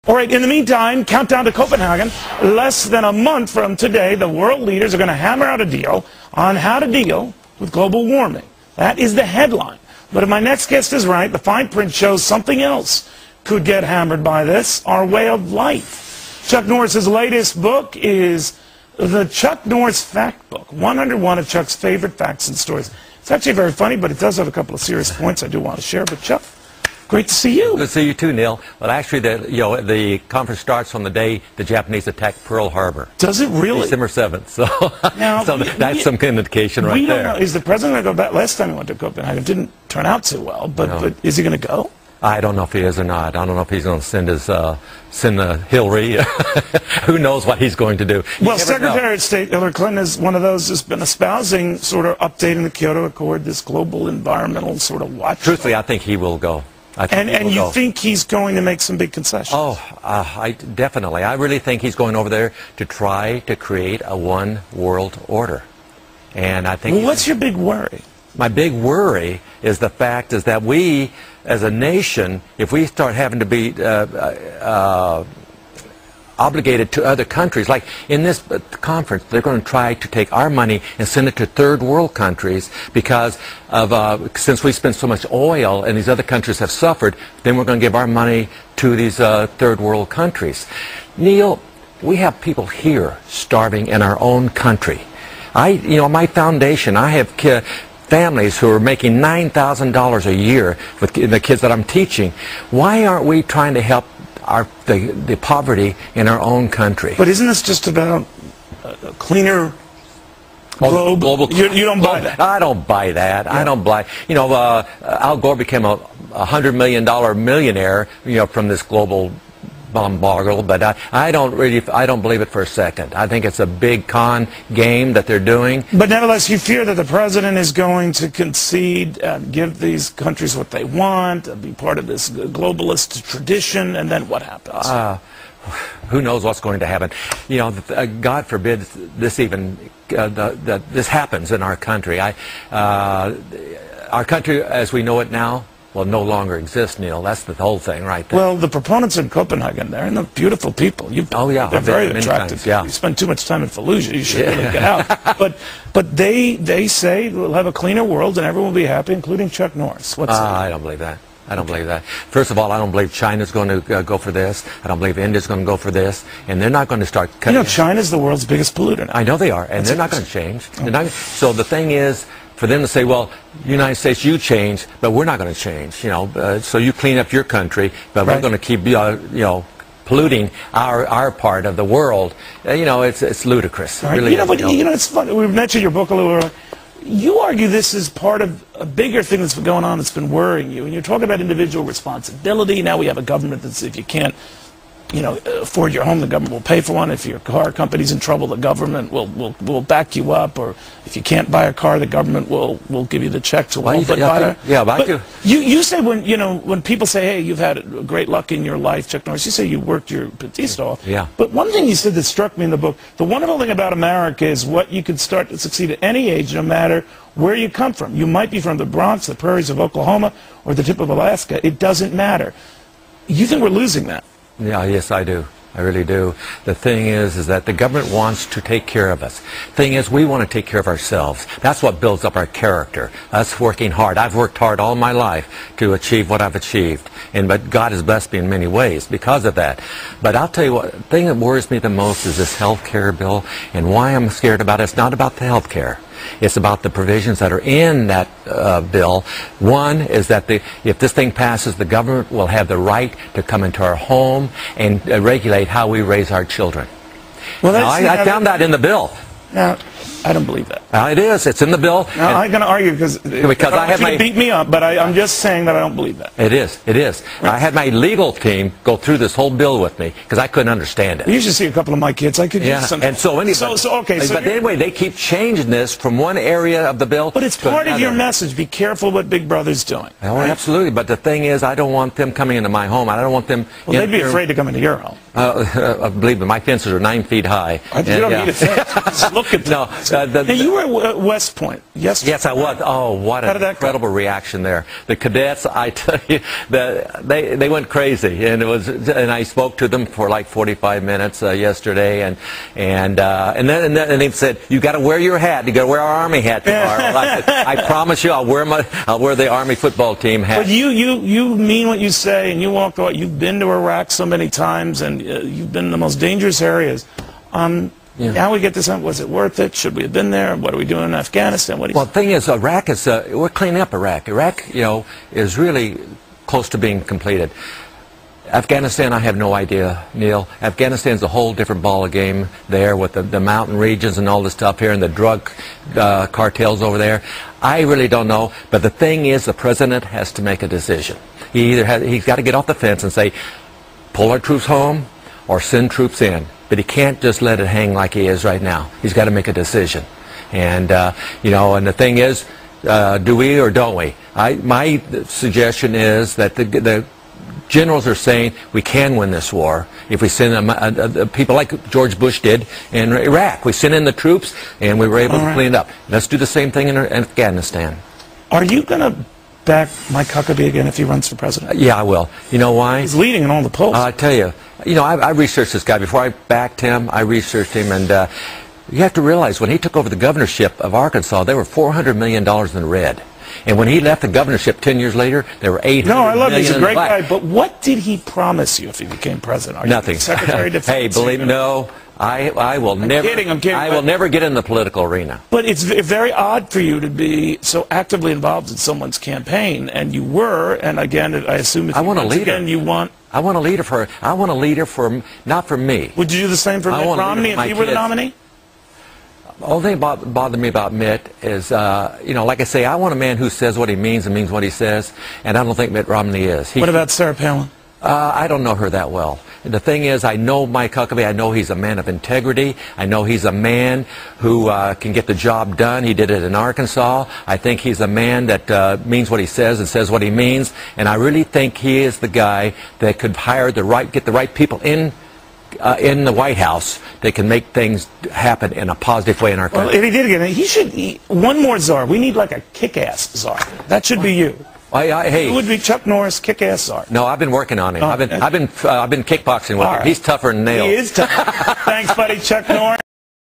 All right, in the meantime, countdown to Copenhagen. Less than a month from today, the world leaders are going to hammer out a deal on how to deal with global warming. That is the headline. But if my next guest is right, the fine print shows something else could get hammered by this, our way of life. Chuck Norris's latest book is the Chuck Norris Fact Book, 101 of Chuck's favorite facts and stories. It's actually very funny, but it does have a couple of serious points I do want to share. But Chuck, great to see you. Good to see you too, Neil. Well, actually, the conference starts on the day the Japanese attacked Pearl Harbor. Does it really? December 7th. So, now, so that's some kind of indication right we there. Don't know. Is the president going to go back? Last time he went to Copenhagen, it didn't turn out so well. But is he going to go? I don't know if he is or not. I don't know if he's going to send Hillary. Who knows what he's going to do? Well, Secretary of State Hillary Clinton is one of those who's been espousing sort of updating the Kyoto Accord, this global environmental sort of watch. Truthfully, I think he will go. And you think he's going to make some big concessions? Oh, definitely. I really think he's going over there to try to create a one world order. And I think. Well, what's your big worry? My big worry is the fact is that we, as a nation, if we start having to be obligated to other countries, like in this conference, they're going to try to take our money and send it to third world countries because of since we spend so much oil and these other countries have suffered, then we're going to give our money to these third world countries. Neil, we have people here starving in our own country. My foundation, I have families who are making $9,000 a year with the kids that I'm teaching. Why aren't we trying to help the poverty in our own country? But isn't this just about a cleaner globe? You don't buy that? I don't buy that. Yeah. I don't buy. Al Gore became a $100 million millionaire, from this global bombardment, but I don't believe it for a second. I think it's a big con game that they're doing. But nevertheless, you fear that the president is going to concede and give these countries what they want, be part of this globalist tradition, and then what happens? Who knows what's going to happen? God forbid this even that this happens in our country. Our country, as we know it now, will no longer exist, Neil. That's the whole thing right there. Well, the proponents in Copenhagen, they're beautiful people. They're very attractive. You spend too much time in Fallujah, you should really get out. But they say we'll have a cleaner world and everyone will be happy, including Chuck Norris. I don't believe that. I don't believe that. First of all, I don't believe China's going to go for this. I don't believe India's going to go for this. And they're not going to start cutting. China's the world's biggest polluter now. I know they are. And they're not going to change. So the thing is, for them to say, well, United States, you change, but we're not going to change, so you clean up your country, but we're going to keep, polluting our part of the world. It's ludicrous. Right. Really it's funny. We mentioned your book a little earlier. You argue this is part of a bigger thing that's been going on that's been worrying you, and you're talking about individual responsibility. Now we have a government that's, if you can't afford your home, the government will pay for one. If your car company's in trouble, the government will back you up. Or if you can't buy a car, the government will give you the check to buy it. Yeah, you say when people say, hey, you've had great luck in your life, Chuck Norris, you say you worked your Batista off. Yeah. But one thing you said that struck me in the book, the wonderful thing about America is what you can start to succeed at any age, no matter where you come from. You might be from the Bronx, the prairies of Oklahoma, or the tip of Alaska. It doesn't matter. You think we're losing that? Yeah, yes, I do. I really do. The thing is that the government wants to take care of us. The thing is, we want to take care of ourselves. That's what builds up our character. Us working hard. I've worked hard all my life to achieve what I've achieved. But God has blessed me in many ways because of that. But I'll tell you what, the thing that worries me the most is this health care bill. And why I'm scared about it, it's not about the health care. It's about the provisions that are in that bill. One is that if this thing passes, the government will have the right to come into our home and regulate how we raise our children. Well, I found that in the bill. Now, I don't believe that. It is. It's in the bill. Now, I'm going to argue because I have to beat me up, but I'm just saying that I don't believe that. It is. It is. Right. I had my legal team go through this whole bill with me because I couldn't understand it. You should see a couple of my kids. I could use some. And so anyway, but anyway, they keep changing this from one area of the bill. But it's part of your message. Be careful what Big Brother's doing. Oh, right? Absolutely. But the thing is, I don't want them coming into my home. I don't want them. Well, they'd be afraid to come into your home. Believe me, my fences are 9 feet high. You don't need a fence. Just look at them. No, Now, you were at West Point yesterday. Yes, I was. Oh, what an incredible reaction there. The cadets, I tell you, they went crazy, and I spoke to them for like 45 minutes yesterday, and then they said, "You got to wear your hat. You got to wear our Army hat tomorrow." I promise you, I'll wear the Army football team hat. But you mean what you say, and you walk away. You've been to Iraq so many times, and you've been in the most dangerous areas. Now we get this. Was it worth it? Should we have been there? What are we doing in Afghanistan? Well, the thing is, Iraq is we're cleaning up Iraq. Iraq, is really close to being completed. Afghanistan, I have no idea, Neil. Afghanistan's a whole different ball of game there with the mountain regions and all the stuff here and the drug cartels over there. I really don't know. But the thing is, the president has to make a decision. He's got to get off the fence and say, pull our troops home or send troops in. But he can't just let it hang like he is right now. He's got to make a decision. And, and the thing is, do we or don't we? My suggestion is that the generals are saying we can win this war if we send people like George Bush did in Iraq. We sent in the troops and we were able to clean it up. Let's do the same thing in Afghanistan. Are you going to back Mike Huckabee again if he runs for president? Yeah, I will. You know why? He's leading in all the polls. I tell you, I researched this guy. Before I backed him, I researched him, and you have to realize when he took over the governorship of Arkansas, they were $400 million in the red. And when he left the governorship 10 years later, there were $800 million. No, I love him. He's a great guy. But what did he promise you if he became president? Nothing. Secretary of Defense? Hey, believe me, no. I will never. I'm kidding. I will never get in the political arena. But it's very odd for you to be so actively involved in someone's campaign, and you were. And again, I assume if I want a leader. Again, you want. I want a leader for. I want a leader for not for me. Would you do the same for Mitt Romney if he were the nominee? The only thing that bothered me about Mitt is, like I say, I want a man who says what he means and means what he says, and I don't think Mitt Romney is. What about Sarah Palin? I don't know her that well. The thing is, I know Mike Huckabee. I know he's a man of integrity. I know he's a man who can get the job done. He did it in Arkansas. I think he's a man that means what he says and says what he means. And I really think he is the guy that could get the right people in the White House that can make things happen in a positive way in our country. Well, if he did again, one more czar. We need like a kick-ass czar. That should be you. Hey, it would be Chuck Norris, kick-ass czar. No, I've been working on him. I've been kickboxing with him. He's tougher than nails. He is tough. Thanks, buddy. Chuck Norris.